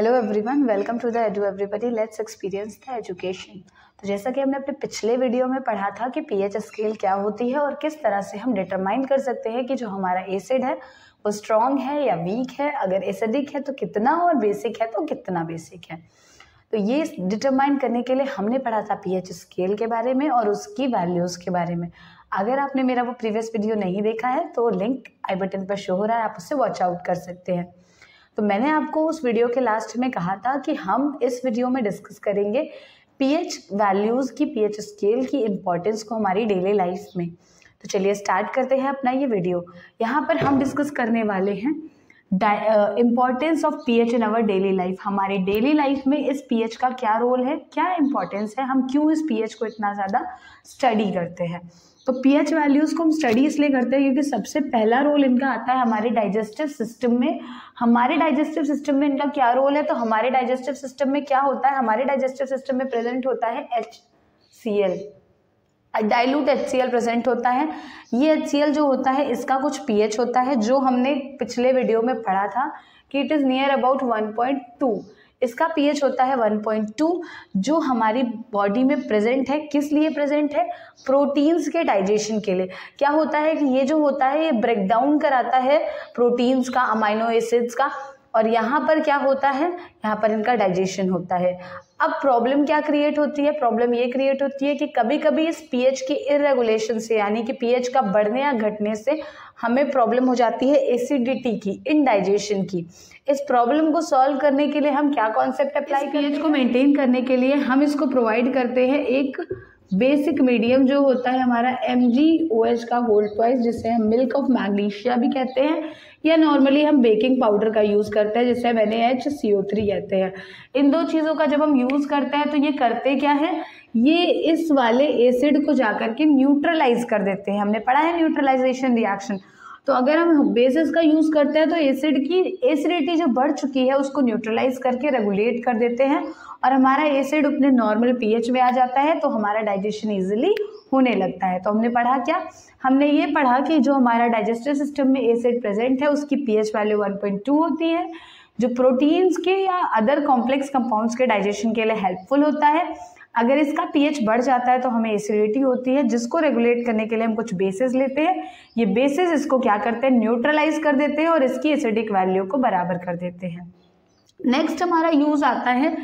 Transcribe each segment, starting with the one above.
Hello everyone, welcome to the edu everybody, let's experience the education. तो जैसा कि हमने अपने पिछले वीडियो में पढ़ा था कि पीएच स्केल क्या होती है और किस तरह से हम डिटरमाइन कर सकते हैं कि जो हमारा एसिड है वो स्ट्रॉन्ग है या वीक है, अगर एसिडिक है तो कितना और बेसिक है तो कितना बेसिक है। तो ये डिटरमाइन करने के लिए हमने पढ़ा था पीएच स्केल के बारे में और उसकी वैल्यूज़ के बारे में। अगर आपने मेरा वो प्रीवियस वीडियो नहीं देखा है तो लिंक आई बटन पर शो हो रहा है, आप उससे वॉच आउट कर सकते हैं। तो मैंने आपको उस वीडियो के लास्ट में कहा था कि हम इस वीडियो में डिस्कस करेंगे पीएच वैल्यूज़ की, पीएच स्केल की इम्पोर्टेंस को हमारी डेली लाइफ में। तो चलिए स्टार्ट करते हैं अपना ये वीडियो। यहाँ पर हम डिस्कस करने वाले हैं importance of pH in our daily life. हमारी डेली लाइफ में इस पीएच का क्या रोल है, क्या इम्पोर्टेंस है, हम क्यों इस पीएच को इतना ज़्यादा स्टडी करते हैं। तो पीएच वैल्यूज़ को हम स्टडी इसलिए करते हैं क्योंकि सबसे पहला रोल इनका आता है हमारे डाइजेस्टिव सिस्टम में। हमारे डाइजेस्टिव सिस्टम में इनका क्या रोल है, तो हमारे डाइजेस्टिव सिस्टम में क्या होता है, हमारे डाइजेस्टिव सिस्टम में प्रेजेंट होता है HCl, डाइल्यूट HCl प्रेजेंट होता है। ये HCl जो होता है इसका कुछ पीएच होता है जो हमने पिछले वीडियो में पढ़ा था कि इट इज़ नियर अबाउट 1.2। इसका पीएच होता है 1.2 जो हमारी बॉडी में प्रेजेंट है। किस लिए प्रेजेंट है? प्रोटीन्स के डाइजेशन के लिए। क्या होता है कि ये जो होता है ये ब्रेक डाउन कराता है प्रोटीन्स का, अमाइनो एसिड्स का, और यहाँ पर क्या होता है, यहाँ पर इनका डाइजेशन होता है। अब प्रॉब्लम क्या क्रिएट होती है? प्रॉब्लम ये क्रिएट होती है कि कभी कभी इस पीएच की इरेगुलेशन से, यानी कि पीएच का बढ़ने या घटने से हमें प्रॉब्लम हो जाती है एसिडिटी की, इनडाइजेशन की। इस प्रॉब्लम को सॉल्व करने के लिए हम क्या कॉन्सेप्ट अप्लाई करते हैं? पीएच को मेंटेन करने के लिए हम इसको प्रोवाइड करते हैं एक बेसिक मीडियम जो होता है हमारा MgOH का होल ट्वाइस, जिसे हम मिल्क ऑफ मैग्नीशिया भी कहते हैं, या नॉर्मली हम बेकिंग पाउडर का यूज़ करते हैं जिसे NaHCO3 कहते हैं। इन दो चीज़ों का जब हम यूज़ करते हैं तो ये करते क्या है, ये इस वाले एसिड को जाकर के न्यूट्रलाइज कर देते हैं। हमने पढ़ा है न्यूट्रलाइजेशन रिएक्शन। तो अगर हम बेसिस का यूज़ करते हैं तो एसिड की एसिडिटी जो बढ़ चुकी है उसको न्यूट्रलाइज करके रेगुलेट कर देते हैं और हमारा एसिड अपने नॉर्मल पीएच में आ जाता है, तो हमारा डाइजेशन इजीली होने लगता है। तो हमने पढ़ा क्या? हमने ये पढ़ा कि जो हमारा डाइजेस्टिव सिस्टम में एसिड प्रेजेंट है उसकी पीएच वैल्यू 1.2 होती है, जो प्रोटीन्स के या अदर कॉम्प्लेक्स कंपाउंड्स के डाइजेशन के लिए हेल्पफुल होता है। अगर इसका पीएच बढ़ जाता है तो हमें एसिडिटी होती है, जिसको रेगुलेट करने के लिए हम कुछ बेसिस लेते हैं। ये बेसिस इसको क्या करते हैं, न्यूट्रलाइज कर देते हैं और इसकी एसिडिक वैल्यू को बराबर कर देते हैं। नेक्स्ट हमारा यूज आता है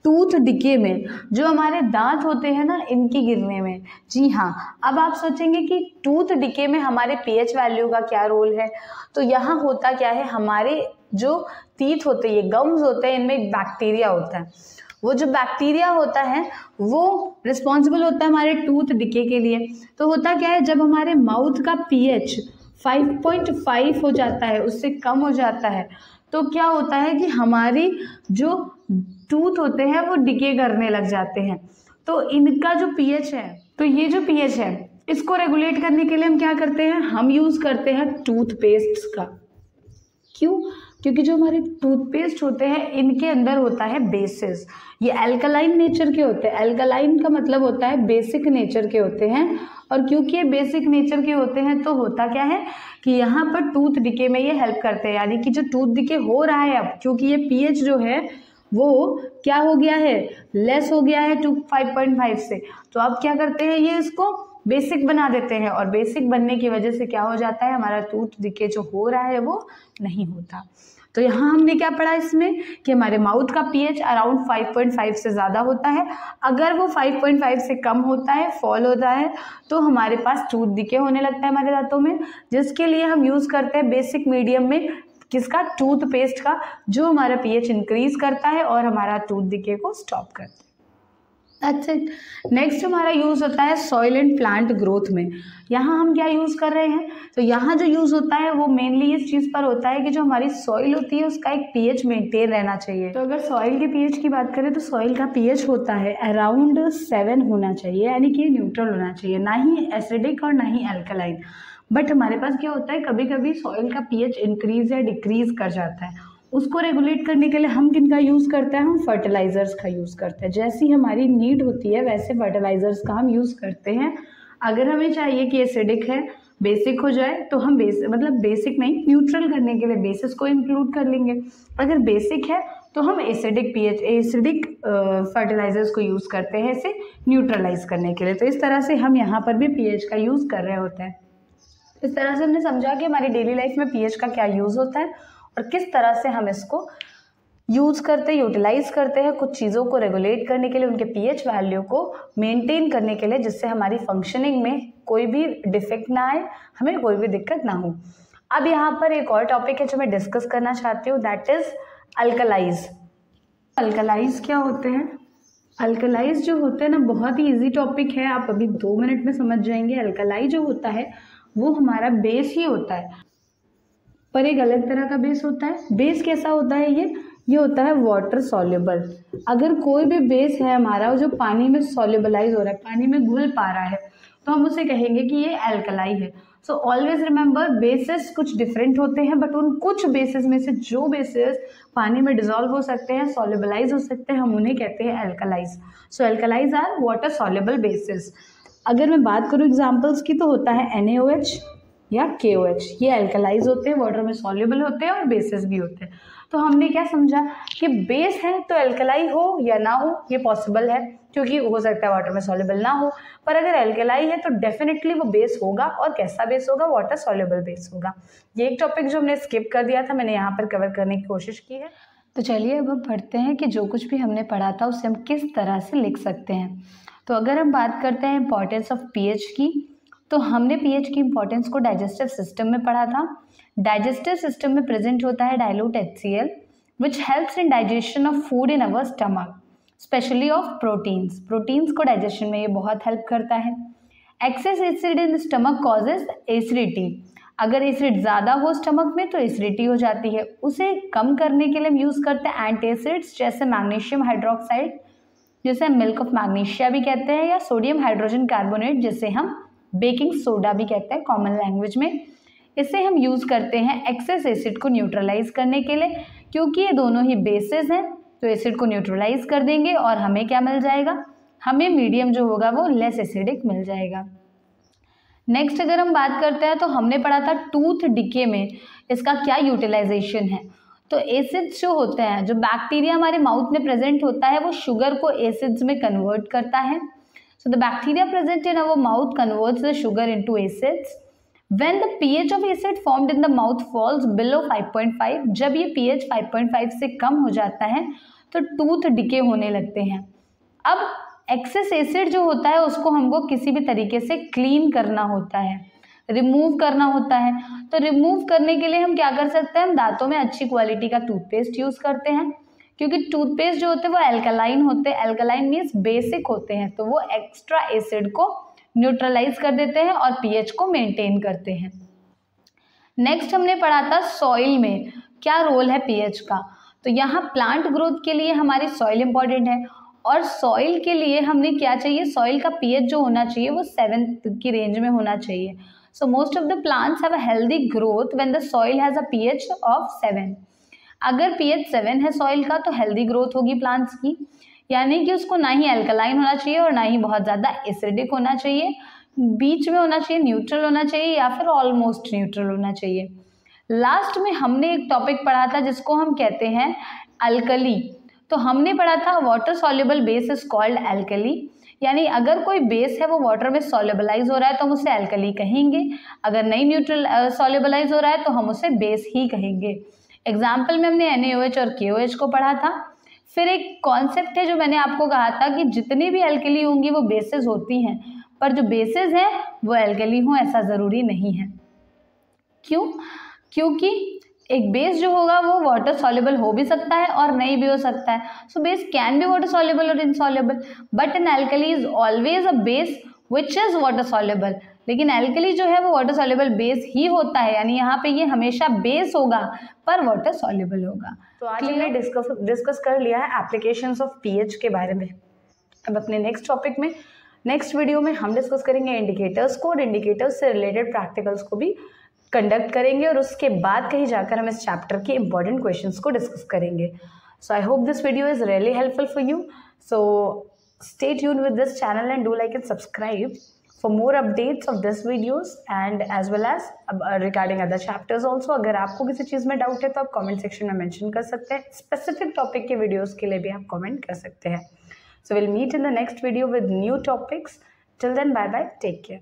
टूथ डिके में, जो हमारे दांत होते हैं ना इनकी गिरने में। जी हाँ, अब आप सोचेंगे कि टूथ डिके में हमारे पीएच वैल्यू का क्या रोल है। तो यहाँ होता क्या है, हमारे जो टीथ होते हैं, ये गम्स होते हैं, इनमें एक बैक्टीरिया होता है। वो जो बैक्टीरिया होता है वो रिस्पॉन्सिबल होता है हमारे टूथ डिके के लिए। तो होता क्या है, जब हमारे माउथ का पीएच 5.5 हो जाता है, उससे कम हो जाता है, तो क्या होता है कि हमारी जो टूथ होते हैं वो डिके करने लग जाते हैं। तो इनका जो पीएच है, तो ये जो पीएच है इसको रेगुलेट करने के लिए हम क्या करते हैं, हम यूज़ करते हैं टूथपेस्ट का। क्यों? क्योंकि जो हमारे टूथपेस्ट होते हैं इनके अंदर होता है बेसिस। ये अल्कलाइन नेचर के होते हैं। अल्कलाइन का मतलब होता है बेसिक नेचर के होते हैं, और क्योंकि ये बेसिक नेचर के होते हैं तो होता क्या है कि यहाँ पर टूथ डिके में ये हेल्प करते हैं। यानी कि जो टूथ डिके हो रहा है अब, क्योंकि ये पीएच जो है वो क्या हो गया है, लेस हो गया है 5.5 से, तो अब क्या करते हैं, ये इसको बेसिक बना देते हैं, और बेसिक बनने की वजह से क्या हो जाता है, हमारा टूथ डिके जो हो रहा है वो नहीं होता। तो यहाँ हमने क्या पढ़ा इसमें कि हमारे माउथ का पीएच अराउंड 5.5 से ज़्यादा होता है। अगर वो 5.5 से कम होता है, फॉल होता है, तो हमारे पास टूथ डिके होने लगता है हमारे दांतों में, जिसके लिए हम यूज़ करते हैं बेसिक मीडियम में किसका, टूथपेस्ट का, जो हमारा पीएच इंक्रीज करता है और हमारा टूथ डिके को स्टॉप करता है। That's it. नेक्स्ट हमारा यूज़ होता है सॉइल एंड प्लांट ग्रोथ में। यहाँ हम क्या यूज़ कर रहे हैं, तो यहाँ जो यूज़ होता है वो मेनली इस चीज़ पर होता है कि जो हमारी सॉइल होती है उसका एक पीएच मेंटेन रहना चाहिए। तो अगर सॉइल के पीएच की बात करें तो सॉइल का पीएच होता है अराउंड 7 होना चाहिए, यानी कि न्यूट्रल होना चाहिए, ना ही एसिडिक और ना ही अल्कलाइन। बट हमारे पास क्या होता है, कभी कभी सॉइल का पीएच इंक्रीज या डिक्रीज कर जाता है। उसको रेगुलेट करने के लिए हम किन का यूज़ करते हैं, हम फर्टिलाइज़र्स का यूज़ करते हैं। जैसी हमारी नीड होती है वैसे फर्टिलाइज़र्स का हम यूज़ करते हैं। अगर हमें चाहिए कि एसिडिक है बेसिक हो जाए तो हम मतलब बेसिक नहीं, न्यूट्रल करने के लिए बेसिस को इंक्लूड कर लेंगे। अगर बेसिक है तो हम एसिडिक फर्टिलाइजर्स को यूज़ करते हैं इसे न्यूट्रलाइज करने के लिए। तो इस तरह से हम यहाँ पर भी पीएच का यूज़ कर रहे होते हैं। इस तरह से हमने समझा कि हमारी डेली लाइफ में पीएच का क्या यूज़ होता है और किस तरह से हम इसको यूज़ करते यूटिलाइज करते हैं कुछ चीज़ों को रेगुलेट करने के लिए, उनके पीएच वैल्यू को मेंटेन करने के लिए, जिससे हमारी फंक्शनिंग में कोई भी डिफेक्ट ना आए, हमें कोई भी दिक्कत ना हो। अब यहाँ पर एक और टॉपिक है जो मैं डिस्कस करना चाहती हूँ, दैट इज़ अल्कलाइज। अल्कलाइज क्या होते हैं? अल्कलाइज जो होते हैं ना, बहुत ही इजी टॉपिक है, आप अभी 2 मिनट में समझ जाएंगे। अल्कलाई जो होता है वो हमारा बेस ही होता है, पर एक अलग तरह का बेस होता है। बेस कैसा होता है? ये होता है वाटर सॉल्युबल। अगर कोई भी बेस है हमारा जो पानी में सॉल्युबलाइज हो रहा है, पानी में घुल पा रहा है, तो हम उसे कहेंगे कि ये अल्कलाई है। सो ऑलवेज रिमेंबर, बेसिस कुछ डिफरेंट होते हैं, बट उन कुछ बेसिस में से जो बेसिस पानी में डिजोल्व हो सकते हैं, सॉल्युबलाइज हो सकते हैं, हम उन्हें कहते हैं अल्कलाइज। सो अल्कलाइज आर वाटर सॉल्युबल बेसिस। अगर मैं बात करूँ एग्जाम्पल्स की तो होता है NaOH या KOH, ये अल्कलाइज होते हैं, वाटर में सॉल्युबल होते हैं और बेसिस भी होते हैं। तो हमने क्या समझा कि बेस है तो अल्कलाई हो या ना हो ये पॉसिबल है, क्योंकि हो सकता है वाटर में सॉल्युबल ना हो, पर अगर अल्कलाई है तो डेफिनेटली वो बेस होगा। और कैसा बेस होगा? वाटर सॉल्युबल बेस होगा। ये एक टॉपिक जो हमने स्किप कर दिया था, मैंने यहाँ पर कवर करने की कोशिश की है। तो चलिए अब हम पढ़ते हैं कि जो कुछ भी हमने पढ़ा था उसे हम किस तरह से लिख सकते हैं। तो अगर हम बात करते हैं इंपॉर्टेंस ऑफ पीएच की, तो हमने पीएच की इंपॉर्टेंस को डाइजेस्टिव सिस्टम में पढ़ा था। डाइजेस्टिव सिस्टम में प्रेजेंट होता है dilute HCl which helps in digestion of food in our stomach, specially of proteins. Proteins को डाइजेशन में ये बहुत हेल्प करता है। Excess acid in stomach causes acidity. अगर एसिड ज़्यादा हो स्टमक में तो एसिडिटी हो जाती है। उसे कम करने के लिए हम यूज़ करते हैं एंटासिड्स, जैसे मैग्नीशियम हाइड्रोक्साइड, जिसे हम मिल्क ऑफ मैग्नीशिया भी कहते हैं, या सोडियम हाइड्रोजन कार्बोनेट, जिसे हम बेकिंग सोडा भी कहते हैं कॉमन लैंग्वेज में। इसे हम यूज़ करते हैं एक्सेस एसिड को न्यूट्रलाइज करने के लिए, क्योंकि ये दोनों ही बेसिस हैं, तो एसिड को न्यूट्रलाइज कर देंगे और हमें क्या मिल जाएगा? हमें मीडियम जो होगा वो लेस एसिडिक मिल जाएगा। नेक्स्ट अगर हम बात करते हैं तो हमने पढ़ा था टूथ डिके में इसका क्या यूटिलाइजेशन है। तो एसिड्स जो होते हैं, जो बैक्टीरिया हमारे माउथ में प्रेजेंट होता है, वो शुगर को एसिड्स में कन्वर्ट करता है। So the bacteria present in our mouth converts the sugar into acids. When the pH of acid formed in the mouth falls below 5.5, जब ये pH 5.5 से कम हो जाता है तो टूथ डिके होने लगते हैं। अब एक्सेस एसिड जो होता है उसको हमको किसी भी तरीके से क्लीन करना होता है, रिमूव करना होता है। तो रिमूव करने के लिए हम क्या कर सकते हैं? हम दांतों में अच्छी क्वालिटी का टूथपेस्ट यूज़ करते हैं, क्योंकि टूथपेस्ट जो होते हैं वो अल्कलाइन होते हैं। अल्कलाइन मीन्स बेसिक होते हैं, तो वो एक्स्ट्रा एसिड को न्यूट्रलाइज कर देते हैं और पीएच को मेंटेन करते हैं। नेक्स्ट हमने पढ़ा था सॉइल में क्या रोल है पीएच का। तो यहाँ प्लांट ग्रोथ के लिए हमारी सॉइल इंपॉर्टेंट है, और सॉइल के लिए हमने क्या चाहिए? सॉइल का पीएच जो होना चाहिए वो 7 की रेंज में होना चाहिए। So most of the plants have a healthy growth when the soil has a pH of 7। अगर पीएच 7 है सॉइल का तो हेल्दी ग्रोथ होगी प्लांट्स की, यानी कि उसको ना ही अल्कलाइन होना चाहिए और ना ही बहुत ज़्यादा एसिडिक होना चाहिए, बीच में होना चाहिए, न्यूट्रल होना चाहिए या फिर ऑलमोस्ट न्यूट्रल होना चाहिए। लास्ट में हमने एक टॉपिक पढ़ा था जिसको हम कहते हैं अल्कली। तो हमने पढ़ा था water soluble base is called alkali, यानी अगर कोई बेस है वो वाटर में सॉल्युबलाइज हो रहा है तो हम उसे अल्कली कहेंगे, अगर नहीं न्यूट्रल सॉल्युबलाइज हो रहा है तो हम उसे बेस ही कहेंगे। एग्जाम्पल में हमने NaOH और KOH को पढ़ा था। फिर एक कॉन्सेप्ट है जो मैंने आपको कहा था कि जितनी भी अल्कली होंगी वो बेसिस होती हैं, पर जो बेसिस हैं वो अल्कली हों ऐसा ज़रूरी नहीं है। क्यों? क्योंकि एक बेस जो होगा वो वाटर सॉल्युबल हो भी सकता है और नहीं भी हो सकता है। So base can be water soluble और insoluble, but an alkali is always a base which is water soluble. लेकिन अल्कली जो है वो वाटर सॉल्युबल बेस ही होता है, यानी यहाँ पे ये हमेशा बेस होगा पर वाटर सॉल्युबल होगा। तो आज हमने डिस्कस कर लिया है एप्लीकेशंस ऑफ पीएच के बारे में। अब अपने नेक्स्ट टॉपिक में, नेक्स्ट वीडियो में हम डिस्कस करेंगे इंडिकेटर्स को, और इंडिकेटर्स से रिलेटेड प्रैक्टिकल्स को भी कंडक्ट करेंगे, और उसके बाद कहीं जाकर हम इस चैप्टर के इंपॉर्टेंट क्वेश्चंस को डिस्कस करेंगे। So I hope this video is really helpful for you. So stay tuned with this channel and do like and subscribe For more updates of this videos and as well as regarding other chapters also, अगर आपको किसी चीज़ में doubt है तो आप comment section में mention कर सकते हैं. स्पेसिफिक टॉपिक के वीडियोस के लिए भी आप कमेंट कर सकते हैं. So we'll meet in the next video with new topics. Till then, bye bye. Take care.